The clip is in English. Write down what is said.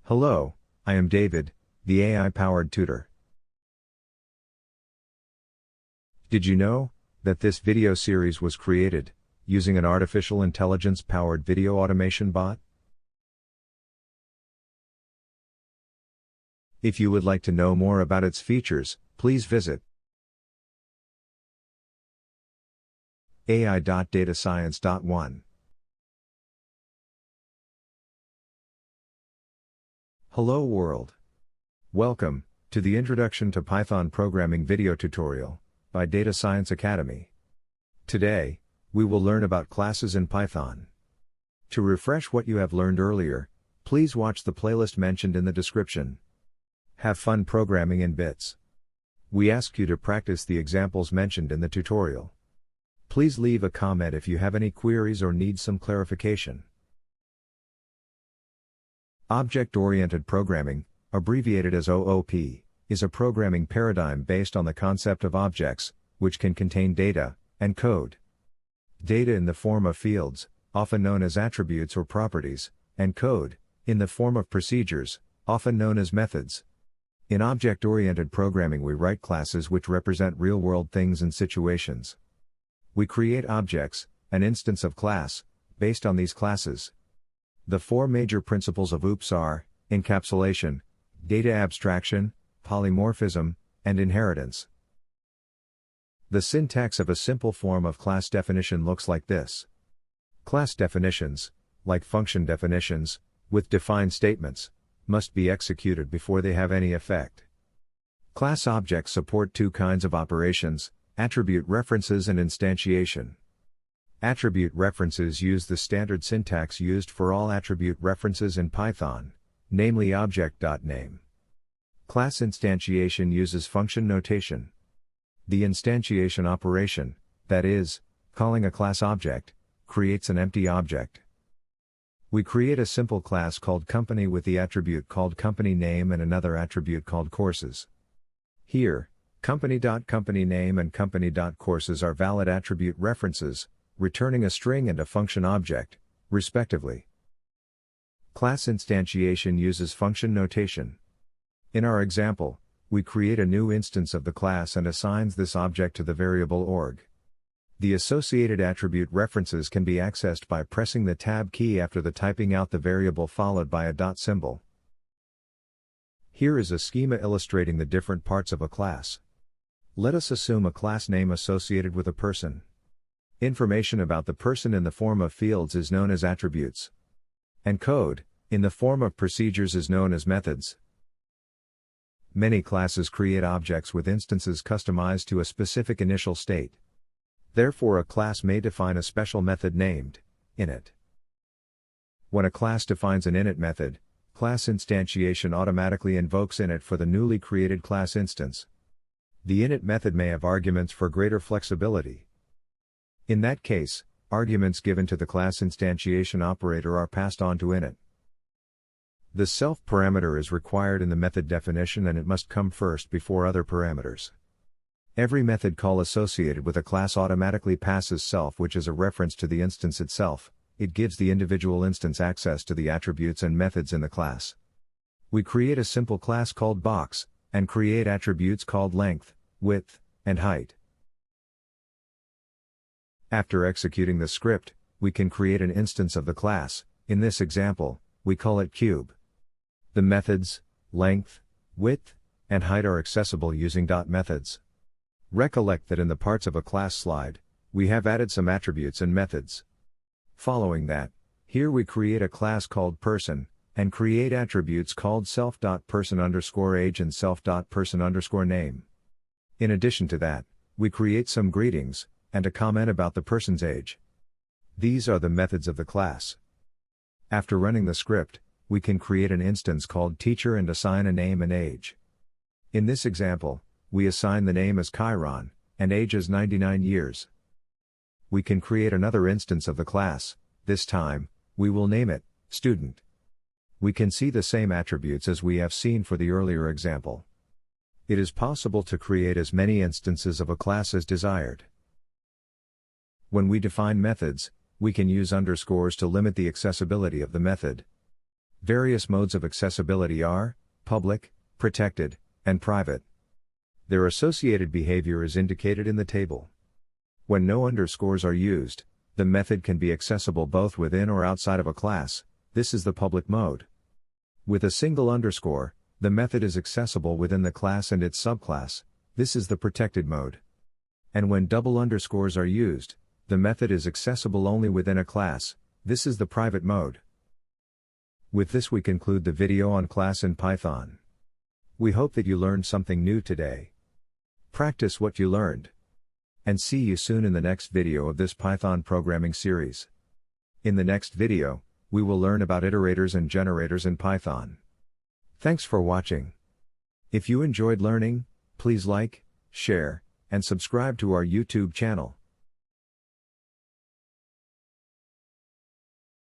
Hello, I am David, the AI-powered tutor. Did you know that this video series was created using an artificial intelligence-powered video automation bot? If you would like to know more about its features, please visit ai.datascience.1. Hello world. Welcome to the Introduction to Python Programming video tutorial by Data Science Academy. Today, we will learn about classes in Python. To refresh what you have learned earlier, please watch the playlist mentioned in the description. Have fun programming in bits. We ask you to practice the examples mentioned in the tutorial. Please leave a comment if you have any queries or need some clarification. Object-oriented programming, abbreviated as OOP, is a programming paradigm based on the concept of objects, which can contain data and code. Data in the form of fields, often known as attributes or properties, and code, in the form of procedures, often known as methods. In object-oriented programming we write classes which represent real-world things and situations. We create objects, an instance of class, based on these classes. The four major principles of OOPs are encapsulation, data abstraction, polymorphism, and inheritance. The syntax of a simple form of class definition looks like this. Class definitions, like function definitions, with defined statements, must be executed before they have any effect. Class objects support two kinds of operations: attribute references and instantiation. Attribute references use the standard syntax used for all attribute references in Python, namely object.name. Class instantiation uses function notation. The instantiation operation, that is, calling a class object, creates an empty object. We create a simple class called company with the attribute called company name and another attribute called courses. Here, company.company_name and company.courses are valid attribute references, returning a string and a function object, respectively. Class instantiation uses function notation. In our example, we create a new instance of the class and assigns this object to the variable org. The associated attribute references can be accessed by pressing the tab key after the typing out the variable followed by a dot symbol. Here is a schema illustrating the different parts of a class. Let us assume a class name associated with a person. Information about the person in the form of fields is known as attributes. And code, in the form of procedures, is known as methods. Many classes create objects with instances customized to a specific initial state. Therefore, a class may define a special method named init. When a class defines an init method, class instantiation automatically invokes init for the newly created class instance. The init method may have arguments for greater flexibility. In that case, arguments given to the class instantiation operator are passed on to init. The self parameter is required in the method definition and it must come first before other parameters. Every method call associated with a class automatically passes self, which is a reference to the instance itself. It gives the individual instance access to the attributes and methods in the class. We create a simple class called box, and create attributes called length, width, and height. After executing the script, we can create an instance of the class. In this example, we call it cube. The methods, length, width, and height are accessible using .methods. Recollect that in the parts of a class slide, we have added some attributes and methods. Following that, here we create a class called person, and create attributes called self.person_age and self.person_name. In addition to that, we create some greetings, and a comment about the person's age. These are the methods of the class. After running the script, we can create an instance called teacher and assign a name and age. In this example, we assign the name as Chiron, and age as 99 years. We can create another instance of the class. This time, we will name it student. We can see the same attributes as we have seen for the earlier example. It is possible to create as many instances of a class as desired. When we define methods, we can use underscores to limit the accessibility of the method. Various modes of accessibility are public, protected, and private. Their associated behavior is indicated in the table. When no underscores are used, the method can be accessible both within or outside of a class. This is the public mode. With a single underscore, the method is accessible within the class and its subclass. This is the protected mode. And when double underscores are used, the method is accessible only within a class. This is the private mode. With this we conclude the video on class in Python. We hope that you learned something new today. Practice what you learned. And see you soon in the next video of this Python programming series. In the next video, we will learn about iterators and generators in Python. Thanks for watching. If you enjoyed learning, please like, share, and subscribe to our YouTube channel.